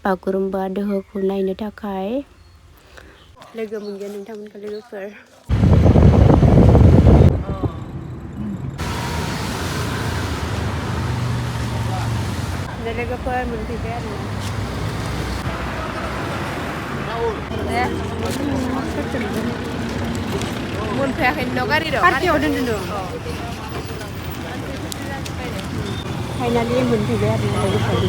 बागुरुम्बा दोहौखौ नायनो थाखाय लोगो मोनगोन नोंथांमोनखौ लोगोफोर। लोगोफोर मोनफैबाय आरो मोनफैयाखै न' गारि दं पार्टियाव दोनदों फाइनालि मोनफैबाय आरो लोगोफोर।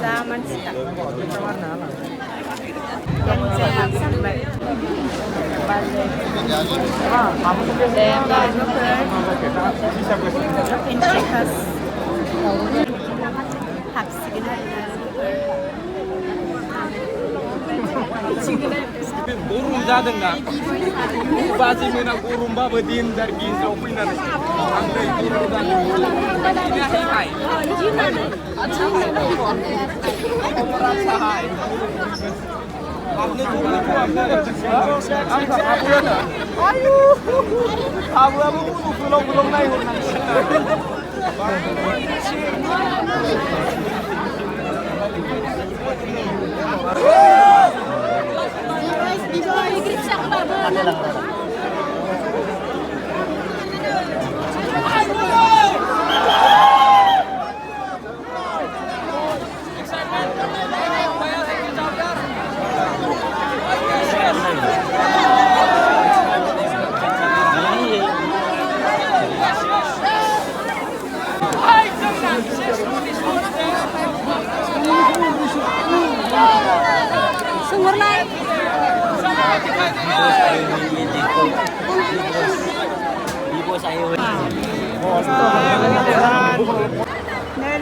जा मानसि गरम जादोंना बाजै मोना गरमबाबो दिन जार गिजाव फैनानै आंदै गरम जादों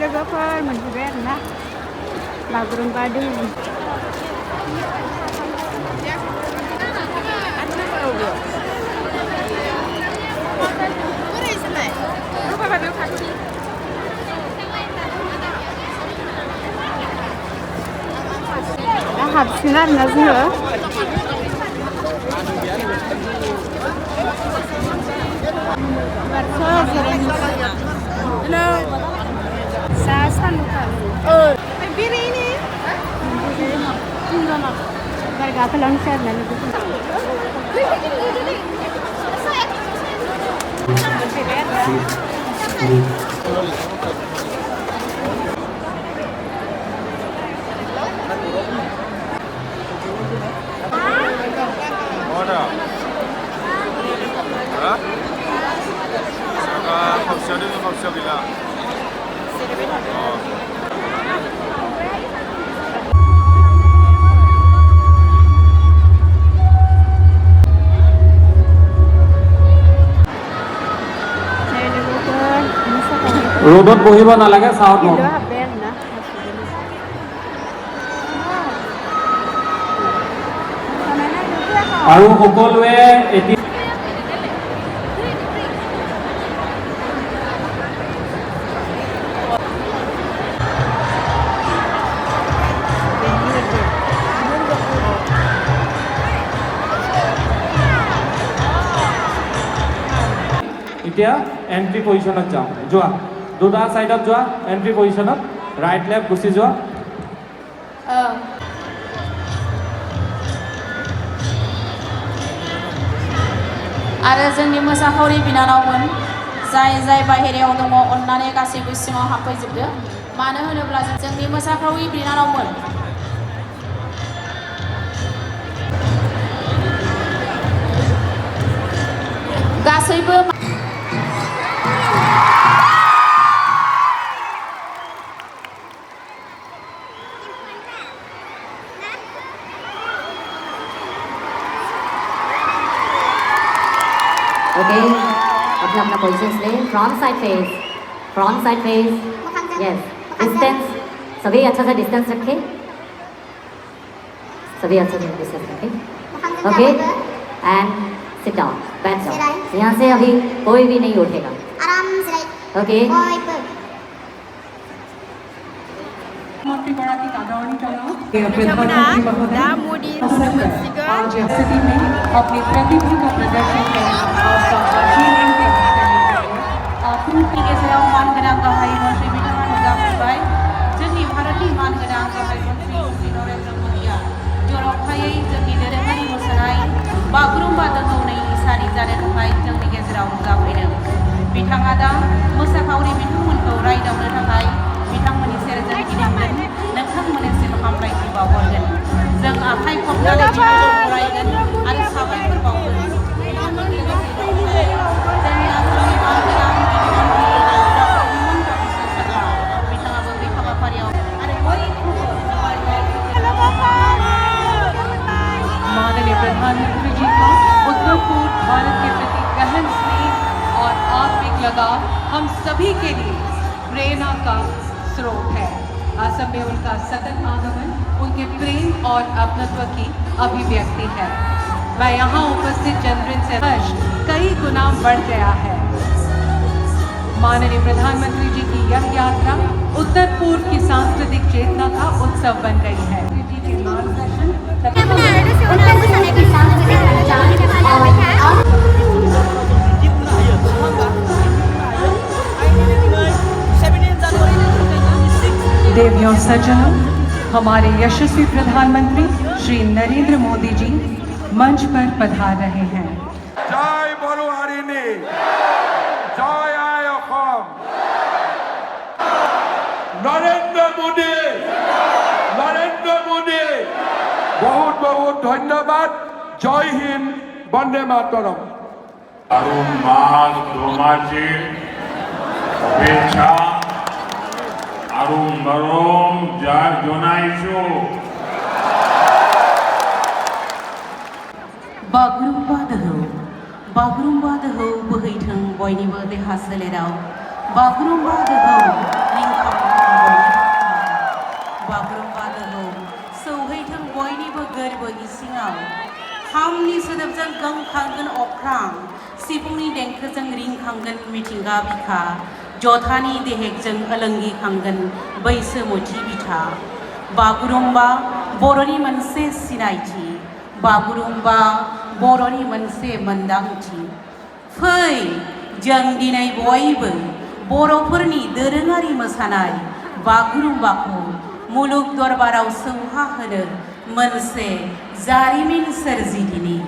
लोगोफोर मोनफैबाय आरोना बागुरुम्बा दोहौ। दा हाबसिगोन आरोना जोङो। जा सान्दुंखा बेरायनो बार गाखोलांसै आरोना लोगोफोर। ৰ'দত বহিব নালাগে চাওঁত ন আৰু সকলোৱে এতিয়া এন্ট্ৰি পজিশ্যনত যাওঁ যোৱা দুটা সাইডত যোৱা এন্ট্ৰি পজিশ্যনত ৰাইট লেফট গুচি যোৱা आरो जोंनि मोसाखावरि बिनानावमोन जाय जाय बाहेरायाव दङ अन्नानै गासैबो सिङाव हाबफैजोबदो मानो होनोब्ला जोंनि मोसाखावरि बिनानावमोन गासैबो Okay, अपना पोजीशंस ले front side face yes distance सभी अच्छा सा डिस्टेंस रखें ओके एंड सिट डाउन बैठ जाओ यहाँ से अभी कोई भी नहीं उठेगा आराम से Okay. बिथांमोना दा मदि नुनो मोनसिगोन स्थिति में अपनी प्रतिभा का प्रदर्शन करें आपका आशीर्वाद आफुंनि गेजेराव मानगोनां गाहाय मन्त्रि बिथाङा नुजाफैबाय जोंनि भारतनि मानगोनां गाहाय मन्त्रि श्री नरेन्द्र मोदीआ जर'खायै जोंनि दोरोङारि मोसानाय बागुरुम्बा दोहौ नैनि सारि जानो थाखाय जोंनि गेजेराव नुजाफैदों बिथाङा दा मोसाखावरि बिथांमोनखौ रायदावनो थाखाय बिथांमोननि सेरजों गिदिंगोन नोंथांमोननिसिम हामलायथि बावहरगोन जों आखाइ खबनानै बिथांखौ बरायगोन आरो साबायखर बावगोन जोंनि आसामनि मानगोनां बिथाङाबो बे हाबाफारियाव आरो बयखौबो माननीय प्रधानमंत्री जी का उत्तर पूर्व भारत के प्रति गहन स्नेह और आत्मिक लगाव हम सभी के लिए प्रेरणा का स्रोत है असम में उनका सतत आगमन उनके प्रेम और अपनत्व की अभिव्यक्ति है मैं यहाँ उपस्थित जनवृंद से हर्ष कई गुना बढ़ गया है माननीय प्रधानमंत्री जी की यह यात्रा उत्तर पूर्व की सांस्कृतिक चेतना का उत्सव बन गई है देवियों सज्जनों हमारे यशस्वी प्रधानमंत्री श्री नरेंद्र मोदी जी मंच पर पधार रहे हैं जय बड़ो हारिनी जय आय অসম नरेंद्र मोदी बहुत बहुत धन्यवाद जय हिंद वंदे मातरम আৰু মাঘ দোমাচিৰ শুভেচ্ছা আৰু মৰম জনাইছো बागुरुम्बा दोहौ बोहैथों बयनिबो देहा सोलेराव बागुरुम्बा दोहौ बागुरुम्बा दोहौ सौहैथों बयनिबो गोरबो इसिङाव खामनि सोदोबजों गोमखांगोन अख्रां सिफुंनि देंखोजों रिंखांगोन मिथिंगा बिखा जथानि देहेकजों ओलोंगिखांगोन बैसोमुथि बिथा बागुरुम्बा बर'नि मोनसे सिनायथि बागुरुम्बा बर'नि मोनसे मोनदांथि फै जों दिनै बयबो बर'फोरनि दोरोङारि मोसानाय बागुरुम्बाखौ मुलुग दरबाराव सौहाहोनो मोनसे जारिमिन सोरजिदिनि